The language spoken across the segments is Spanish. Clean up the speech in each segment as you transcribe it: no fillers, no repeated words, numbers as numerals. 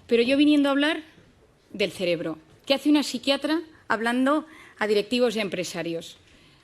Pero yo viniendo a hablar del cerebro. ¿Qué hace una psiquiatra hablando a directivos y a empresarios?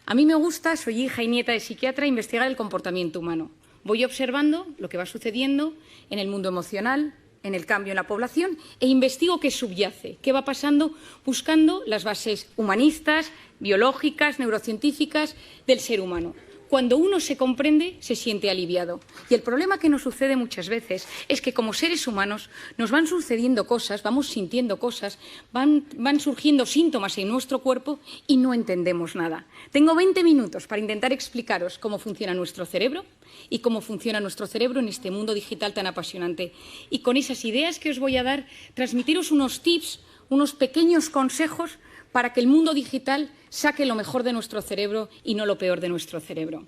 A mí me gusta, soy hija y nieta de psiquiatra, investigar el comportamiento humano. Voy observando lo que va sucediendo en el mundo emocional, en el cambio en la población, e investigo qué subyace, qué va pasando, buscando las bases humanistas, biológicas, neurocientíficas del ser humano. Cuando uno se comprende, se siente aliviado. Y el problema que nos sucede muchas veces es que como seres humanos nos van sucediendo cosas, vamos sintiendo cosas, van surgiendo síntomas en nuestro cuerpo y no entendemos nada. Tengo 20 minutos para intentar explicaros cómo funciona nuestro cerebro y cómo funciona nuestro cerebro en este mundo digital tan apasionante. Y con esas ideas que os voy a dar, transmitiros unos tips, unos pequeños consejos para que el mundo digital saque lo mejor de nuestro cerebro y no lo peor de nuestro cerebro.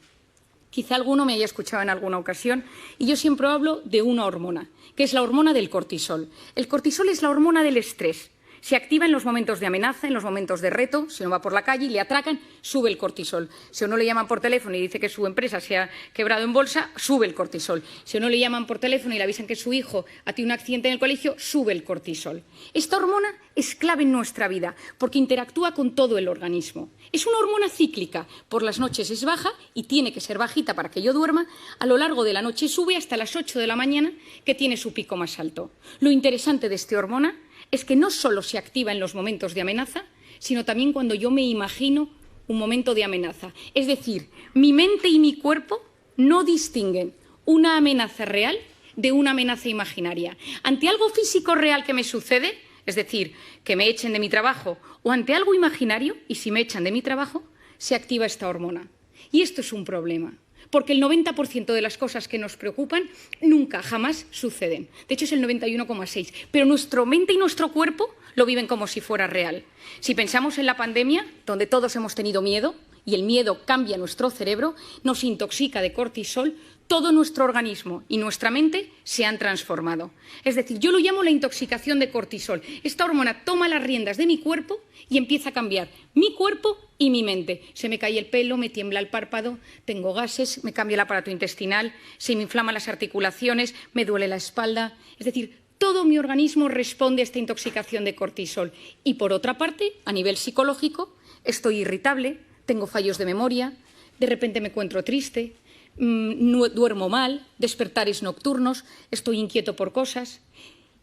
Quizá alguno me haya escuchado en alguna ocasión y yo siempre hablo de una hormona, que es la hormona del cortisol. El cortisol es la hormona del estrés. Se activa en los momentos de amenaza, en los momentos de reto. Si uno va por la calle y le atracan, sube el cortisol. Si a uno le llaman por teléfono y dice que su empresa se ha quebrado en bolsa, sube el cortisol. Si a uno le llaman por teléfono y le avisan que su hijo ha tenido un accidente en el colegio, sube el cortisol. Esta hormona es clave en nuestra vida porque interactúa con todo el organismo. Es una hormona cíclica. Por las noches es baja y tiene que ser bajita para que yo duerma. A lo largo de la noche sube hasta las 8 de la mañana, que tiene su pico más alto. Lo interesante de esta hormona es que no solo se activa en los momentos de amenaza, sino también cuando yo me imagino un momento de amenaza. Es decir, mi mente y mi cuerpo no distinguen una amenaza real de una amenaza imaginaria. Ante algo físico real que me sucede, es decir, que me echen de mi trabajo, o ante algo imaginario, y si me echan de mi trabajo, se activa esta hormona. Y esto es un problema. Porque el 90% de las cosas que nos preocupan nunca, jamás suceden. De hecho, es el 91,6%. Pero nuestra mente y nuestro cuerpo lo viven como si fuera real. Si pensamos en la pandemia, donde todos hemos tenido miedo, y el miedo cambia nuestro cerebro, nos intoxica de cortisol, todo nuestro organismo y nuestra mente se han transformado. Es decir, yo lo llamo la intoxicación de cortisol. Esta hormona toma las riendas de mi cuerpo y empieza a cambiar mi cuerpo y mi mente. Se me cae el pelo, me tiembla el párpado, tengo gases, me cambia el aparato intestinal, se me inflaman las articulaciones, me duele la espalda. Es decir, todo mi organismo responde a esta intoxicación de cortisol. Y por otra parte, a nivel psicológico, estoy irritable, tengo fallos de memoria, de repente me encuentro triste, duermo mal, despertares nocturnos, estoy inquieto por cosas.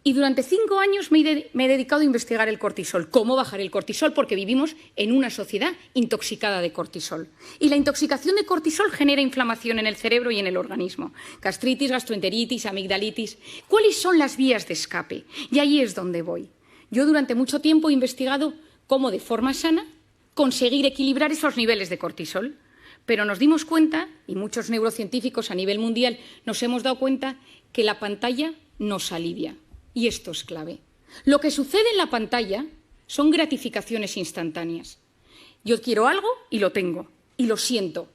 Y durante 5 años me he dedicado a investigar el cortisol, cómo bajar el cortisol, porque vivimos en una sociedad intoxicada de cortisol. Y la intoxicación de cortisol genera inflamación en el cerebro y en el organismo. Gastritis, gastroenteritis, amigdalitis. ¿Cuáles son las vías de escape? Y ahí es donde voy. Yo durante mucho tiempo he investigado cómo de forma sana conseguir equilibrar esos niveles de cortisol. Pero nos dimos cuenta, y muchos neurocientíficos a nivel mundial nos hemos dado cuenta, que la pantalla nos alivia. Y esto es clave. Lo que sucede en la pantalla son gratificaciones instantáneas. Yo quiero algo y lo tengo, y lo siento.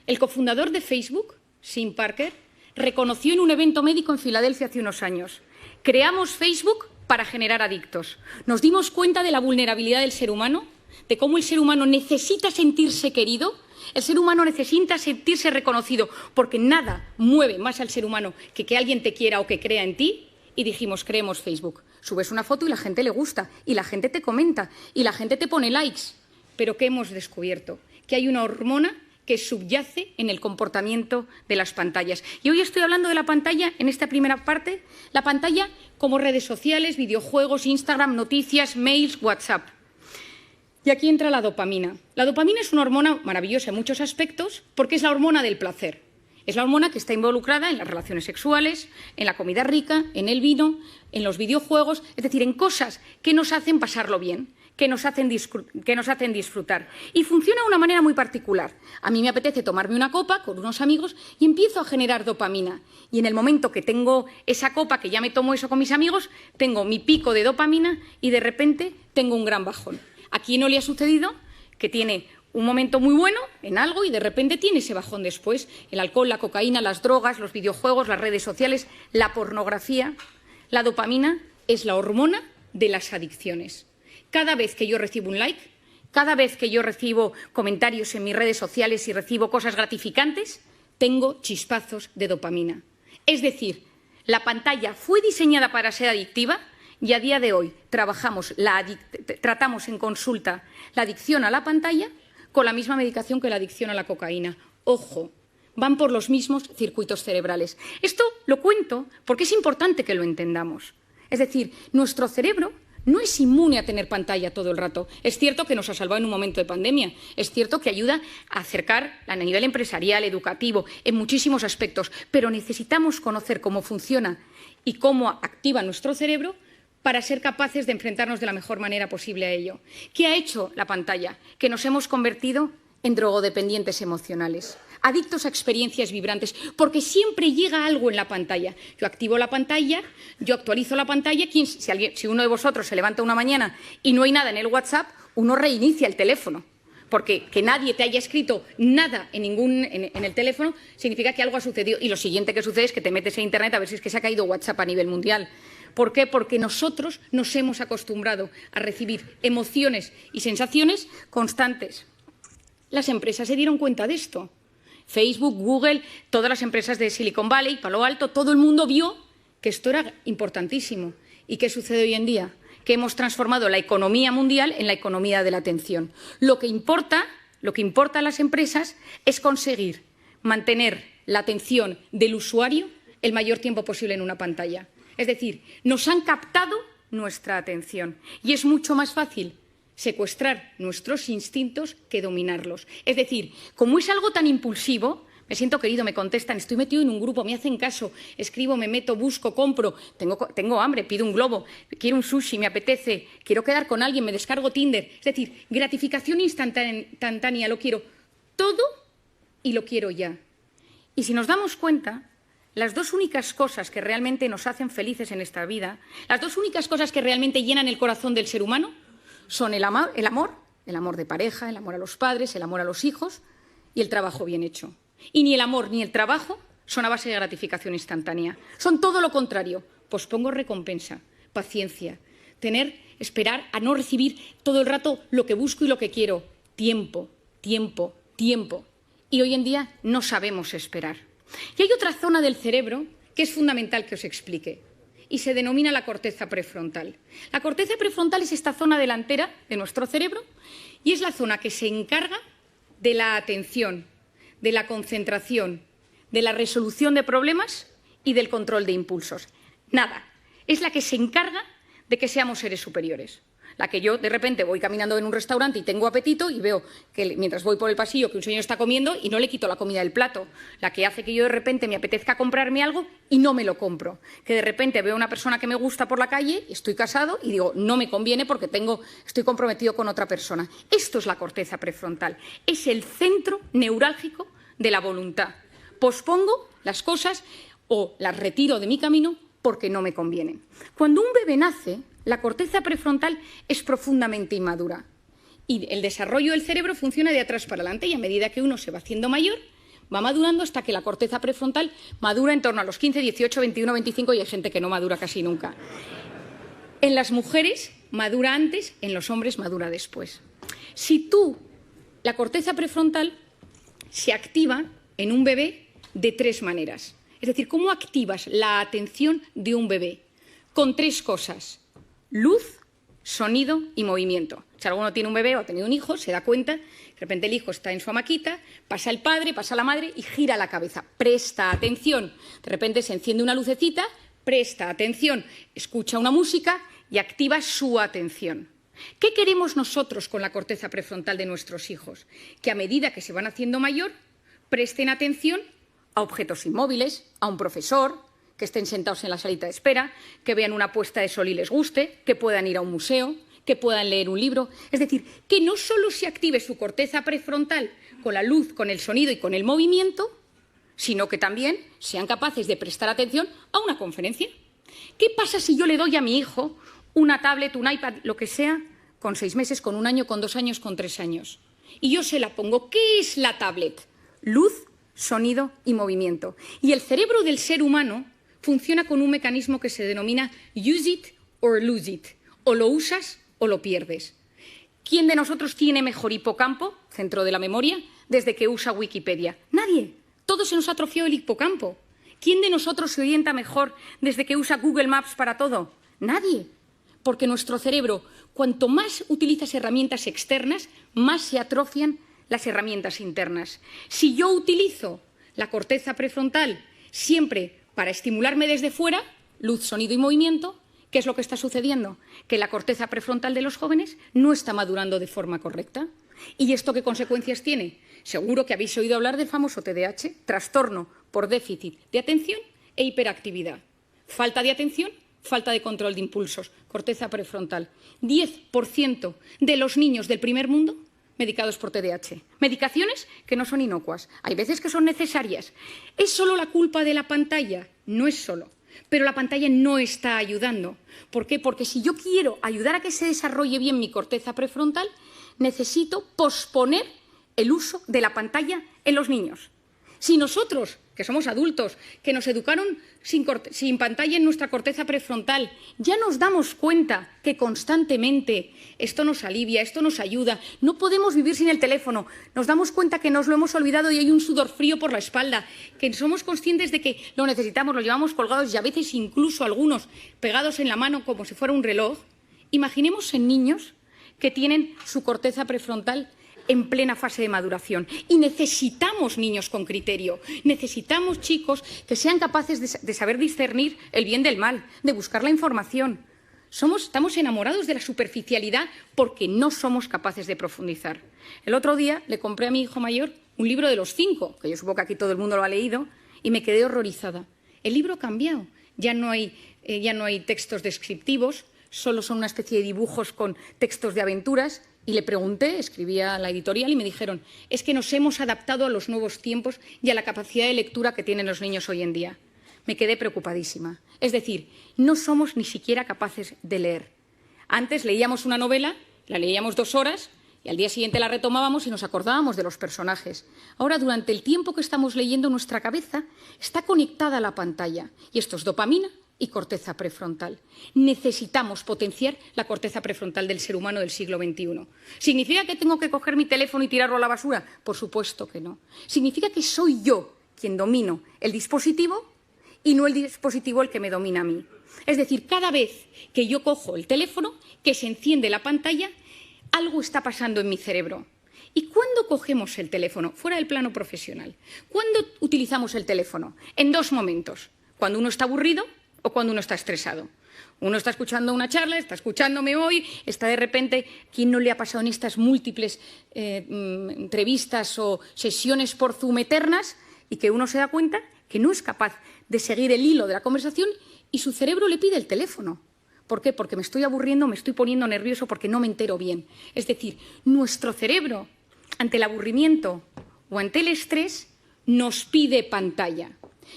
El cofundador de Facebook, Tim Parker, reconoció en un evento médico en Filadelfia hace unos años: creamos Facebook para generar adictos. Nos dimos cuenta de la vulnerabilidad del ser humano, de cómo el ser humano necesita sentirse querido. El ser humano necesita sentirse reconocido, porque nada mueve más al ser humano que alguien te quiera o que crea en ti. Y dijimos, creemos Facebook. Subes una foto y la gente le gusta, y la gente te comenta, y la gente te pone likes. Pero ¿qué hemos descubierto? Que hay una hormona que subyace en el comportamiento de las pantallas. Y hoy estoy hablando de la pantalla, en esta primera parte, la pantalla como redes sociales, videojuegos, Instagram, noticias, mails, WhatsApp. Y aquí entra la dopamina. La dopamina es una hormona maravillosa en muchos aspectos porque es la hormona del placer. Es la hormona que está involucrada en las relaciones sexuales, en la comida rica, en el vino, en los videojuegos, es decir, en cosas que nos hacen pasarlo bien, que nos hacen disfrutar. Y funciona de una manera muy particular. A mí me apetece tomarme una copa con unos amigos y empiezo a generar dopamina. Y en el momento que tengo esa copa, que ya me tomo eso con mis amigos, tengo mi pico de dopamina y de repente tengo un gran bajón. ¿A quién no le ha sucedido que tiene un momento muy bueno en algo y de repente tiene ese bajón después? El alcohol, la cocaína, las drogas, los videojuegos, las redes sociales, la pornografía. La dopamina es la hormona de las adicciones. Cada vez que yo recibo un like, cada vez que yo recibo comentarios en mis redes sociales y recibo cosas gratificantes, tengo chispazos de dopamina. Es decir, la pantalla fue diseñada para ser adictiva y a día de hoy tratamos en consulta la adicción a la pantalla con la misma medicación que la adicción a la cocaína. Ojo, van por los mismos circuitos cerebrales. Esto lo cuento porque es importante que lo entendamos. Es decir, nuestro cerebro no es inmune a tener pantalla todo el rato. Es cierto que nos ha salvado en un momento de pandemia. Es cierto que ayuda a acercar a nivel empresarial, educativo, en muchísimos aspectos. Pero necesitamos conocer cómo funciona y cómo activa nuestro cerebro para ser capaces de enfrentarnos de la mejor manera posible a ello. ¿Qué ha hecho la pantalla? Que nos hemos convertido en drogodependientes emocionales, adictos a experiencias vibrantes, porque siempre llega algo en la pantalla. Yo activo la pantalla, yo actualizo la pantalla. Si uno de vosotros se levanta una mañana y no hay nada en el WhatsApp, uno reinicia el teléfono. Porque que nadie te haya escrito nada en el teléfono significa que algo ha sucedido. Y lo siguiente que sucede es que te metes en Internet a ver si es que se ha caído WhatsApp a nivel mundial. ¿Por qué? Porque nosotros nos hemos acostumbrado a recibir emociones y sensaciones constantes. Las empresas se dieron cuenta de esto. Facebook, Google, todas las empresas de Silicon Valley, Palo Alto, todo el mundo vio que esto era importantísimo. ¿Y qué sucede hoy en día? Que hemos transformado la economía mundial en la economía de la atención. Lo que importa a las empresas es conseguir mantener la atención del usuario el mayor tiempo posible en una pantalla. Es decir, nos han captado nuestra atención y es mucho más fácil secuestrar nuestros instintos que dominarlos. Es decir, como es algo tan impulsivo, me siento querido, me contestan, estoy metido en un grupo, me hacen caso, escribo, me meto, busco, compro, tengo hambre, pido un globo, quiero un sushi, me apetece, quiero quedar con alguien, me descargo Tinder. Es decir, gratificación instantánea, lo quiero todo y lo quiero ya. Y si nos damos cuenta, las dos únicas cosas que realmente nos hacen felices en esta vida, las dos únicas cosas que realmente llenan el corazón del ser humano, son el amor de pareja, el amor a los padres, el amor a los hijos y el trabajo bien hecho. Y ni el amor ni el trabajo son a base de gratificación instantánea. Son todo lo contrario. Pospongo recompensa, paciencia, esperar a no recibir todo el rato lo que busco y lo que quiero. Tiempo, tiempo, tiempo. Y hoy en día no sabemos esperar. Y hay otra zona del cerebro que es fundamental que os explique. Y se denomina la corteza prefrontal. La corteza prefrontal es esta zona delantera de nuestro cerebro y es la zona que se encarga de la atención, de la concentración, de la resolución de problemas y del control de impulsos. Nada, es la que se encarga de que seamos seres superiores. La que yo de repente voy caminando en un restaurante y tengo apetito y veo que mientras voy por el pasillo que un señor está comiendo y no le quito la comida del plato. La que hace que yo de repente me apetezca comprarme algo y no me lo compro. Que de repente veo a una persona que me gusta por la calle, estoy casado y digo, no me conviene porque estoy comprometido con otra persona. Esto es la corteza prefrontal. Es el centro neurálgico de la voluntad. Pospongo las cosas o las retiro de mi camino porque no me convienen. Cuando un bebé nace, la corteza prefrontal es profundamente inmadura y el desarrollo del cerebro funciona de atrás para adelante y a medida que uno se va haciendo mayor, va madurando hasta que la corteza prefrontal madura en torno a los 15, 18, 21, 25 y hay gente que no madura casi nunca. En las mujeres madura antes, en los hombres madura después. La corteza prefrontal se activa en un bebé de tres maneras. Es decir, ¿cómo activas la atención de un bebé? Con tres cosas: luz, sonido y movimiento. Si alguno tiene un bebé o ha tenido un hijo, se da cuenta, de repente el hijo está en su hamaquita, pasa el padre, pasa la madre y gira la cabeza. Presta atención. De repente se enciende una lucecita, presta atención, escucha una música y activa su atención. ¿Qué queremos nosotros con la corteza prefrontal de nuestros hijos? Que a medida que se van haciendo mayor, presten atención a objetos inmóviles, a un profesor, que estén sentados en la salita de espera, que vean una puesta de sol y les guste, que puedan ir a un museo, que puedan leer un libro. Es decir, que no solo se active su corteza prefrontal con la luz, con el sonido y con el movimiento, sino que también sean capaces de prestar atención a una conferencia. ¿Qué pasa si yo le doy a mi hijo una tablet, un iPad, lo que sea, con 6 meses, con 1 año, con 2 años, con 3 años? Y yo se la pongo. ¿Qué es la tablet? Luz, sonido y movimiento. Y el cerebro del ser humano funciona con un mecanismo que se denomina use it or lose it. O lo usas o lo pierdes. ¿Quién de nosotros tiene mejor hipocampo, centro de la memoria, desde que usa Wikipedia? Nadie. Todos se nos ha atrofiado el hipocampo. ¿Quién de nosotros se orienta mejor desde que usa Google Maps para todo? Nadie. porque nuestro cerebro, cuanto más utilizas herramientas externas, más se atrofian las herramientas internas. Si yo utilizo la corteza prefrontal siempre para estimularme desde fuera, luz, sonido y movimiento, ¿qué es lo que está sucediendo? Que la corteza prefrontal de los jóvenes no está madurando de forma correcta. ¿Y esto qué consecuencias tiene? Seguro que habéis oído hablar del famoso TDAH, trastorno por déficit de atención e hiperactividad. Falta de atención, falta de control de impulsos, corteza prefrontal. 10% de los niños del primer mundo medicados por TDAH. Medicaciones que no son inocuas. Hay veces que son necesarias. ¿Es solo la culpa de la pantalla? No es solo. Pero la pantalla no está ayudando. ¿Por qué? Porque si yo quiero ayudar a que se desarrolle bien mi corteza prefrontal, necesito posponer el uso de la pantalla en los niños. Si nosotros, que somos adultos, que nos educaron sin pantalla en nuestra corteza prefrontal, ya nos damos cuenta que constantemente esto nos alivia, esto nos ayuda, no podemos vivir sin el teléfono, nos damos cuenta que nos lo hemos olvidado y hay un sudor frío por la espalda, que somos conscientes de que lo necesitamos, lo llevamos colgados y a veces incluso algunos pegados en la mano como si fuera un reloj. Imaginemos en niños que tienen su corteza prefrontal en plena fase de maduración. Y necesitamos niños con criterio, necesitamos chicos que sean capaces de saber discernir el bien del mal, de buscar la información. Estamos enamorados de la superficialidad porque no somos capaces de profundizar. El otro día le compré a mi hijo mayor un libro de los 5, que yo supongo que aquí todo el mundo lo ha leído, y me quedé horrorizada. El libro ha cambiado, ya no hay textos descriptivos, solo son una especie de dibujos con textos de aventuras. Y le pregunté, escribía a la editorial y me dijeron, es que nos hemos adaptado a los nuevos tiempos y a la capacidad de lectura que tienen los niños hoy en día. Me quedé preocupadísima. Es decir, no somos ni siquiera capaces de leer. Antes leíamos una novela, la leíamos 2 horas y al día siguiente la retomábamos y nos acordábamos de los personajes. Ahora, durante el tiempo que estamos leyendo, nuestra cabeza está conectada a la pantalla y esto es dopamina y corteza prefrontal. Necesitamos potenciar la corteza prefrontal del ser humano del siglo XXI. ¿Significa que tengo que coger mi teléfono y tirarlo a la basura? Por supuesto que no. Significa que soy yo quien domino el dispositivo y no el dispositivo el que me domina a mí. Es decir, cada vez que yo cojo el teléfono, que se enciende la pantalla, algo está pasando en mi cerebro. ¿Y cuándo cogemos el teléfono? Fuera del plano profesional. ¿Cuándo utilizamos el teléfono? En 2 momentos. Cuando uno está aburrido o cuando uno está estresado. Uno está escuchando una charla, está escuchándome hoy, está de repente, ¿quién no le ha pasado en estas múltiples entrevistas o sesiones por Zoom eternas? Y que uno se da cuenta que no es capaz de seguir el hilo de la conversación y su cerebro le pide el teléfono. ¿Por qué? Porque me estoy aburriendo, me estoy poniendo nervioso porque no me entero bien. Es decir, nuestro cerebro, ante el aburrimiento o ante el estrés, nos pide pantalla.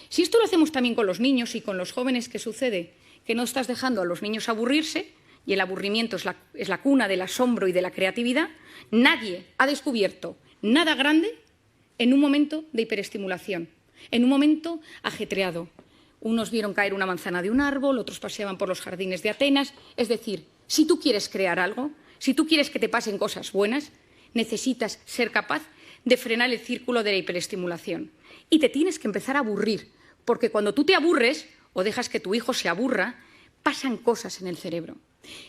Si esto lo hacemos también con los niños y con los jóvenes, ¿qué sucede? Que no estás dejando a los niños aburrirse y el aburrimiento es la cuna del asombro y de la creatividad. Nadie ha descubierto nada grande en un momento de hiperestimulación, en un momento ajetreado. Unos vieron caer una manzana de un árbol, otros paseaban por los jardines de Atenas. Es decir, si tú quieres crear algo, si tú quieres que te pasen cosas buenas, necesitas ser capaz de frenar el círculo de la hiperestimulación. Y te tienes que empezar a aburrir, porque cuando tú te aburres o dejas que tu hijo se aburra, pasan cosas en el cerebro.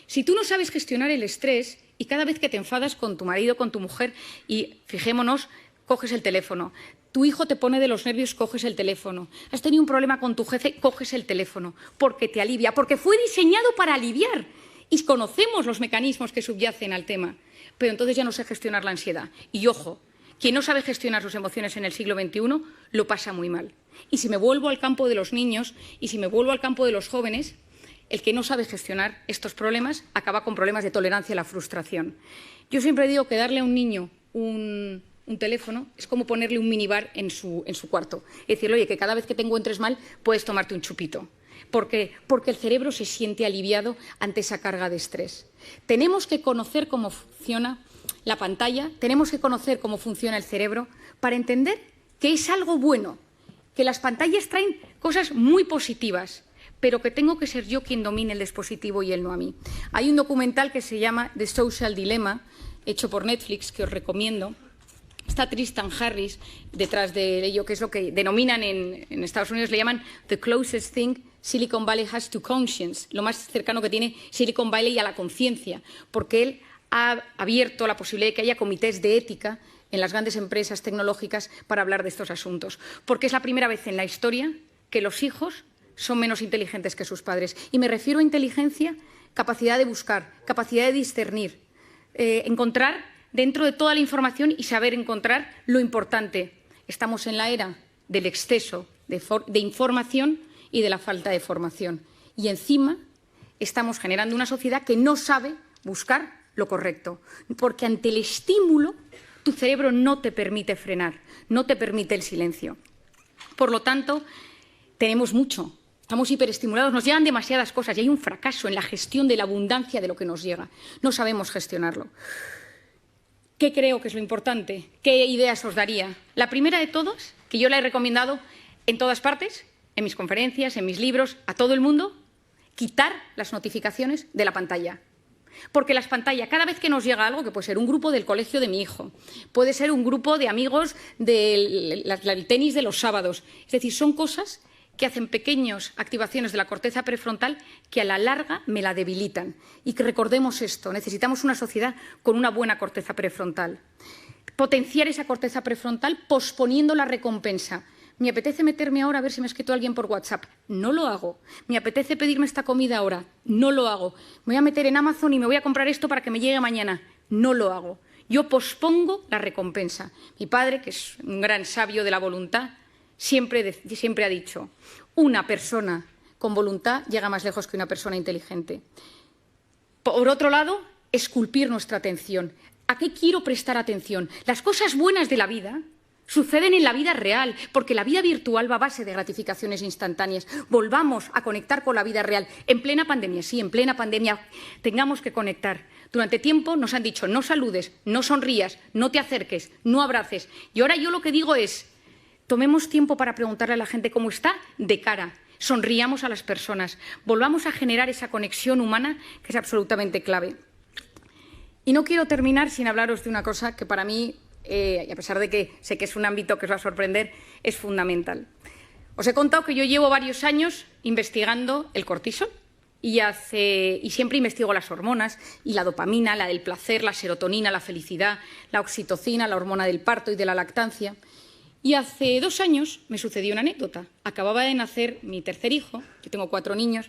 Si tú no sabes gestionar el estrés y cada vez que te enfadas con tu marido, con tu mujer, y fijémonos, coges el teléfono, tu hijo te pone de los nervios, coges el teléfono, has tenido un problema con tu jefe, coges el teléfono, porque te alivia, porque fue diseñado para aliviar y conocemos los mecanismos que subyacen al tema, pero entonces ya no sé gestionar la ansiedad. Y ojo, quien no sabe gestionar sus emociones en el siglo XXI lo pasa muy mal. Y si me vuelvo al campo de los niños y si me vuelvo al campo de los jóvenes, el que no sabe gestionar estos problemas acaba con problemas de tolerancia a la frustración. Yo siempre digo que darle a un niño un teléfono es como ponerle un minibar en su cuarto. Y decirle, oye, que cada vez que te encuentres mal puedes tomarte un chupito. Porque el cerebro se siente aliviado ante esa carga de estrés. Tenemos que conocer cómo funciona la pantalla, tenemos que conocer cómo funciona el cerebro para entender que es algo bueno, que las pantallas traen cosas muy positivas, pero que tengo que ser yo quien domine el dispositivo y él no a mí. Hay un documental que se llama The Social Dilemma, hecho por Netflix, que os recomiendo. Está Tristan Harris detrás de ello, que es lo que denominan en Estados Unidos, le llaman the closest thing Silicon Valley has to conscience, lo más cercano que tiene Silicon Valley a la conciencia, porque él ha abierto la posibilidad de que haya comités de ética en las grandes empresas tecnológicas para hablar de estos asuntos, porque es la primera vez en la historia que los hijos son menos inteligentes que sus padres. Y me refiero a inteligencia, capacidad de buscar, capacidad de discernir, encontrar dentro de toda la información y saber encontrar lo importante. Estamos en la era del exceso de información y de la falta de formación. Y encima estamos generando una sociedad que no sabe buscar lo correcto, porque ante el estímulo tu cerebro no te permite frenar, no te permite el silencio. Por lo tanto, tenemos mucho, estamos hiperestimulados, nos llegan demasiadas cosas y hay un fracaso en la gestión de la abundancia de lo que nos llega. No sabemos gestionarlo. ¿Qué creo que es lo importante? ¿Qué ideas os daría? La primera de todas, que yo la he recomendado en todas partes, en mis conferencias, en mis libros, a todo el mundo, quitar las notificaciones de la pantalla. Porque las pantallas, cada vez que nos llega algo, que puede ser un grupo del colegio de mi hijo, puede ser un grupo de amigos del tenis de los sábados, es decir, son cosas que hacen pequeñas activaciones de la corteza prefrontal que a la larga me la debilitan. Y que recordemos esto, necesitamos una sociedad con una buena corteza prefrontal. Potenciar esa corteza prefrontal posponiendo la recompensa. Me apetece meterme ahora a ver si me ha escrito alguien por WhatsApp. No lo hago. Me apetece pedirme esta comida ahora. No lo hago. Me voy a meter en Amazon y me voy a comprar esto para que me llegue mañana. No lo hago. Yo pospongo la recompensa. Mi padre, que es un gran sabio de la voluntad, siempre ha dicho, una persona con voluntad llega más lejos que una persona inteligente. Por otro lado, esculpir nuestra atención. ¿A qué quiero prestar atención? Las cosas buenas de la vida suceden en la vida real, porque la vida virtual va a base de gratificaciones instantáneas. Volvamos a conectar con la vida real. En plena pandemia, sí, en plena pandemia tengamos que conectar. Durante tiempo nos han dicho no saludes, no sonrías, no te acerques, no abraces. Y ahora yo lo que digo es, tomemos tiempo para preguntarle a la gente cómo está de cara. Sonriamos a las personas. Volvamos a generar esa conexión humana que es absolutamente clave. Y no quiero terminar sin hablaros de una cosa que para mí, y a pesar de que sé que es un ámbito que os va a sorprender, es fundamental. Os he contado que yo llevo varios años investigando el cortisol y siempre investigo las hormonas y la dopamina, la del placer, la serotonina, la felicidad, la oxitocina, la hormona del parto y de la lactancia. Y hace 2 años me sucedió una anécdota. Acababa de nacer mi tercer hijo, yo tengo 4 niños,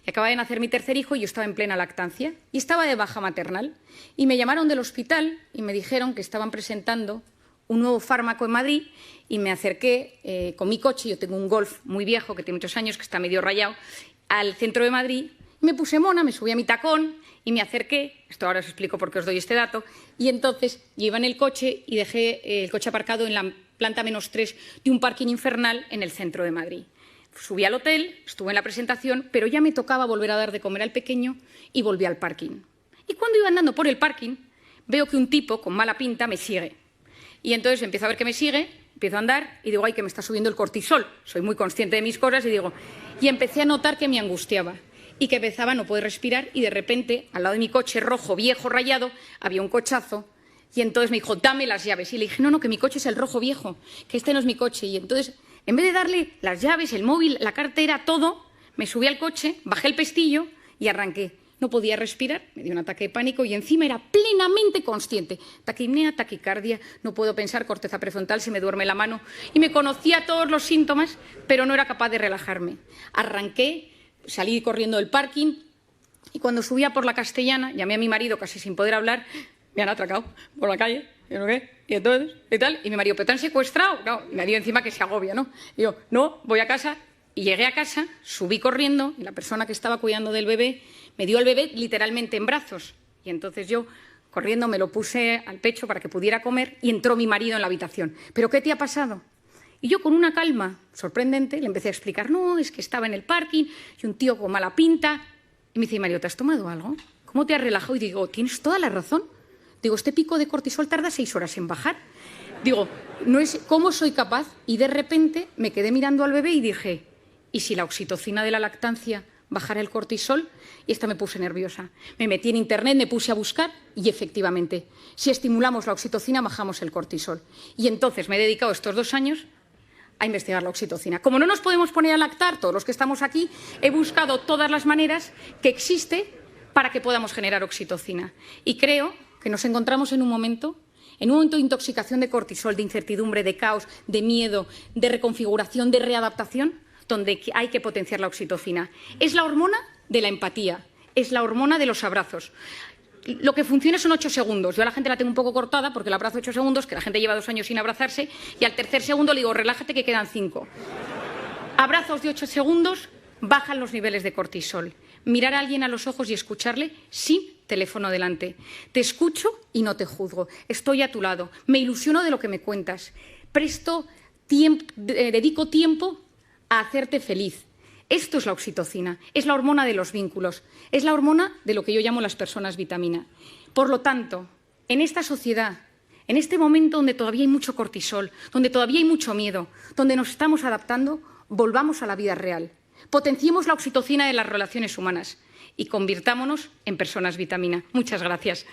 y acababa de nacer mi tercer hijo y yo estaba en plena lactancia y estaba de baja maternal. Y me llamaron del hospital y me dijeron que estaban presentando un nuevo fármaco en Madrid y me acerqué con mi coche, yo tengo un Golf muy viejo que tiene muchos años, que está medio rayado, al centro de Madrid. Me puse mona, me subí a mi tacón y me acerqué, esto ahora os explico por qué os doy este dato, y entonces yo iba en el coche y dejé el coche aparcado en la planta -3 de un parking infernal en el centro de Madrid. Subí al hotel, estuve en la presentación, pero ya me tocaba volver a dar de comer al pequeño y volví al parking. Y cuando iba andando por el parking, veo que un tipo con mala pinta me sigue. Y entonces empiezo a ver que me sigue, empiezo a andar y digo, ay, que me está subiendo el cortisol. Soy muy consciente de mis cosas y empecé a notar que me angustiaba y que empezaba a no poder respirar y de repente, al lado de mi coche rojo, viejo, rayado, había un cochazo. Y entonces me dijo, dame las llaves. Y le dije, no, que mi coche es el rojo viejo, que este no es mi coche. Y entonces, en vez de darle las llaves, el móvil, la cartera, todo, me subí al coche, bajé el pestillo y arranqué. No podía respirar, me dio un ataque de pánico y encima era plenamente consciente. Taquipnea, taquicardia, no puedo pensar, corteza prefrontal, se me duerme la mano. Y me conocía todos los síntomas, pero no era capaz de relajarme. Arranqué, salí corriendo del parking y cuando subía por la Castellana, llamé a mi marido casi sin poder hablar. Me han atracado por la calle, y entonces, y tal, y mi marido, ¿pero te han secuestrado? No, y me dio encima que se agobia, ¿no? Y yo, no, voy a casa, y llegué a casa, subí corriendo, y la persona que estaba cuidando del bebé me dio al bebé literalmente en brazos, y entonces yo, corriendo, me lo puse al pecho para que pudiera comer, y entró mi marido en la habitación. ¿Pero qué te ha pasado? Y yo, con una calma sorprendente, le empecé a explicar, no, es que estaba en el parking, y un tío con mala pinta, y me dice, Mario, ¿te has tomado algo? ¿Cómo te has relajado? Y digo, tienes toda la razón. Digo, este pico de cortisol tarda 6 horas en bajar. Digo, ¿cómo soy capaz? Y de repente me quedé mirando al bebé y dije, ¿y si la oxitocina de la lactancia bajara el cortisol? Y esta me puse nerviosa. Me metí en internet, me puse a buscar y efectivamente, si estimulamos la oxitocina, bajamos el cortisol. Y entonces me he dedicado estos 2 años a investigar la oxitocina. Como no nos podemos poner a lactar, todos los que estamos aquí, he buscado todas las maneras que existe para que podamos generar oxitocina. Y creo que nos encontramos en un momento de intoxicación de cortisol, de incertidumbre, de caos, de miedo, de reconfiguración, de readaptación, donde hay que potenciar la oxitocina. Es la hormona de la empatía, es la hormona de los abrazos. Lo que funciona son 8 segundos. Yo a la gente la tengo un poco cortada porque la abrazo 8 segundos, que la gente lleva 2 años sin abrazarse, y al tercer segundo le digo, relájate que quedan 5. Abrazos de 8 segundos bajan los niveles de cortisol. Mirar a alguien a los ojos y escucharle sin teléfono delante. Te escucho y no te juzgo. Estoy a tu lado. Me ilusiono de lo que me cuentas. Dedico tiempo a hacerte feliz. Esto es la oxitocina, es la hormona de los vínculos, es la hormona de lo que yo llamo las personas vitamina. Por lo tanto, en esta sociedad, en este momento donde todavía hay mucho cortisol, donde todavía hay mucho miedo, donde nos estamos adaptando, volvamos a la vida real. Potenciemos la oxitocina de las relaciones humanas y convirtámonos en personas vitamina. Muchas gracias.